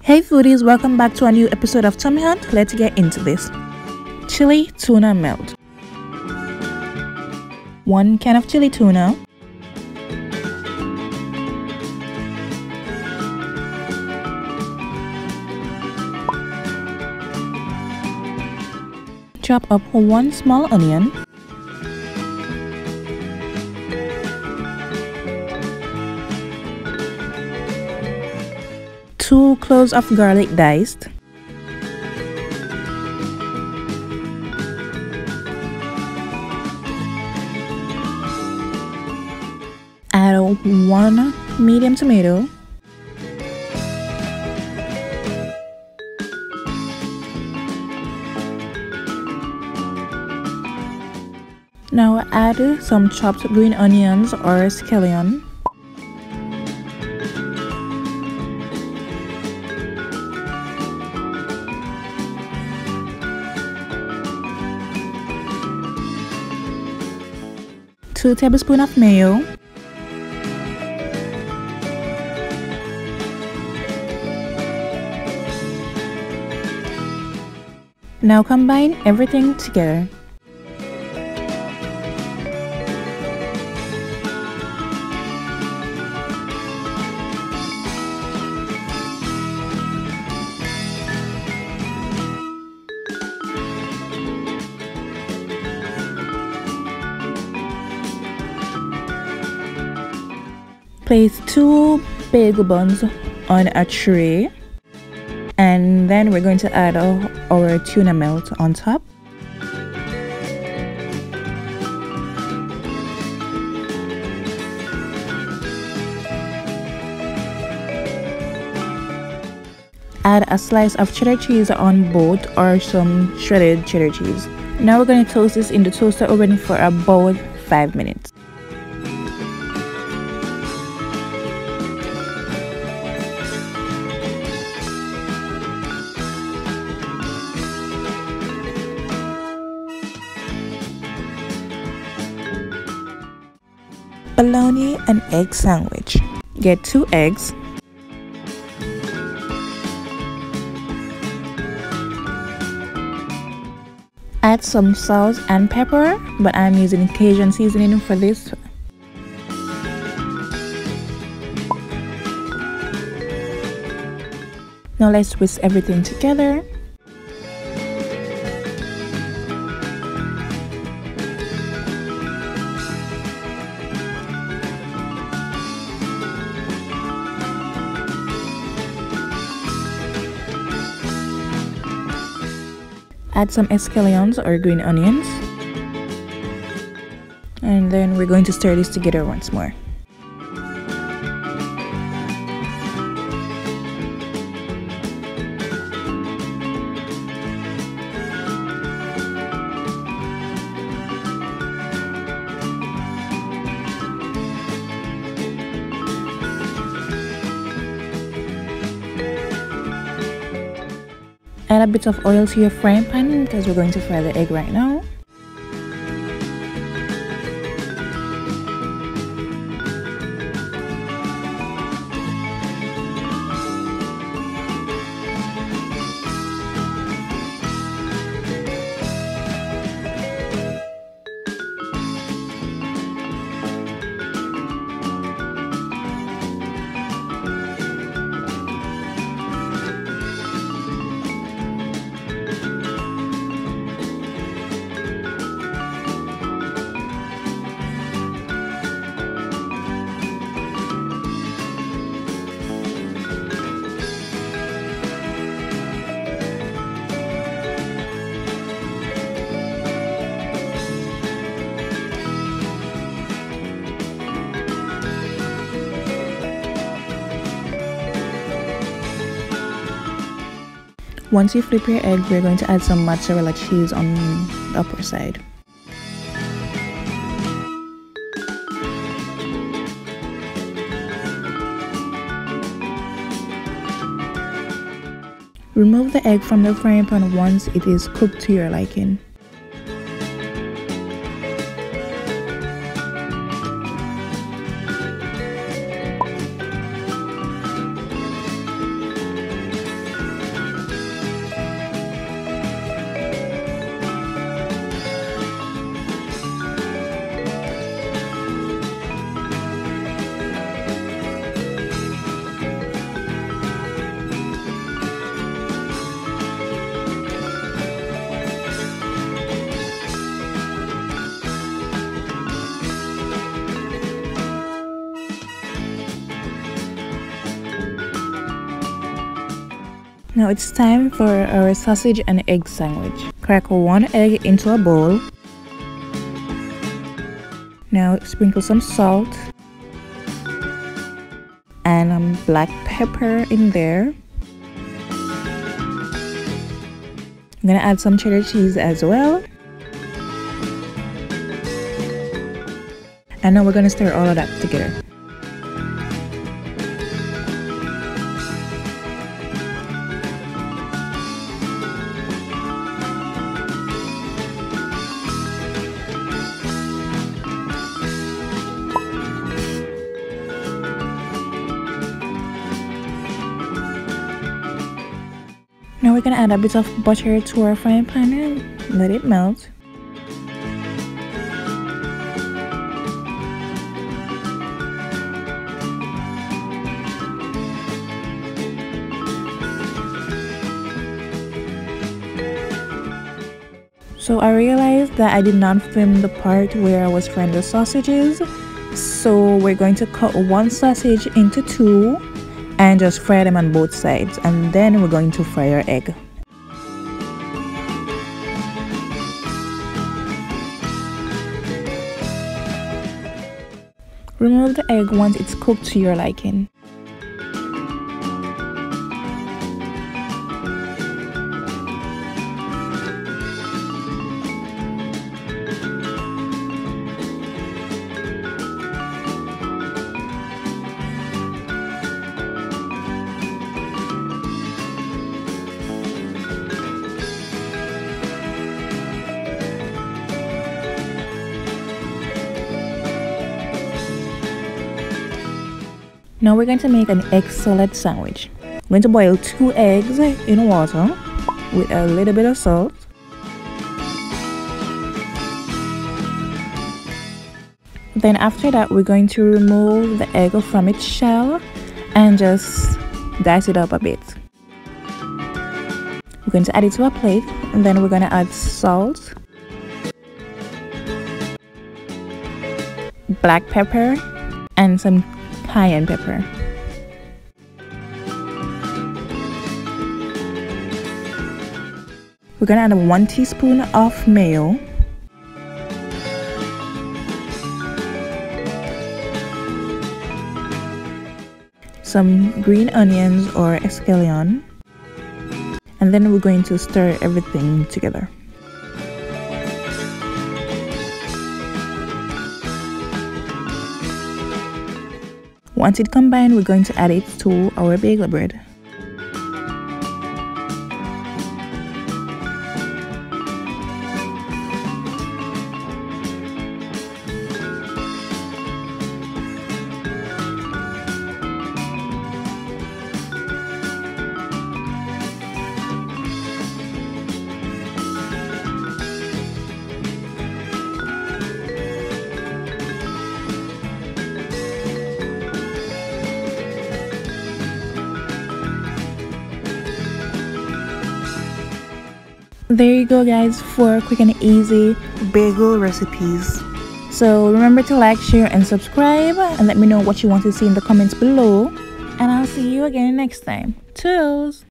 Hey foodies, welcome back to a new episode of Tummy Hunt. Let's get into this. Chile tuna melt. 1 can of chili tuna. Chop up 1 small onion. Two cloves of garlic diced. Add 1 medium tomato. Now add some chopped green onions or scallion. Two tablespoons of mayo. Now combine everything together. Place 2 bagel buns on a tray, and then we're going to add our tuna melt on top. Add a slice of cheddar cheese on both or some shredded cheddar cheese. Now we're going to toast this in the toaster oven for about 5 minutes. Bologna and Egg Sandwich. Get 2 eggs. Add some salt and pepper, but I'm using Cajun seasoning for this. Now let's whisk everything together. Add some scallions or green onions, and then we're going to stir this together once more. Add a bit of oil to your frying pan because we're going to fry the egg right now. Once you flip your egg, we're going to add some mozzarella cheese on the upper side. Remove the egg from the frying pan once it is cooked to your liking. Now it's time for our sausage and egg sandwich. Crack 1 egg into a bowl. Now sprinkle some salt and black pepper in there. I'm gonna add some cheddar cheese as well. And now we're gonna stir all of that together. Now we're gonna add a bit of butter to our frying pan and let it melt. So I realized that I did not film the part where I was frying the sausages. So we're going to cut one sausage into 2 and just fry them on both sides, and then we're going to fry our egg. Remove the egg once it's cooked to your liking. Now we're going to make an egg salad sandwich. I'm going to boil 2 eggs in water with a little bit of salt. Then after that, we're going to remove the egg from its shell and just dice it up a bit. We're going to add it to a plate, and then we're going to add salt, black pepper, and some Cayenne pepper. We're gonna add 1 teaspoon of mayo, some green onions or scallion, and then we're going to stir everything together. Once it combined, we're going to add it to our bagel bread. There you go guys, 4 quick and easy bagel recipes. So remember to like, share and subscribe, and let me know what you want to see in the comments below, and I'll see you again next time. Toodles!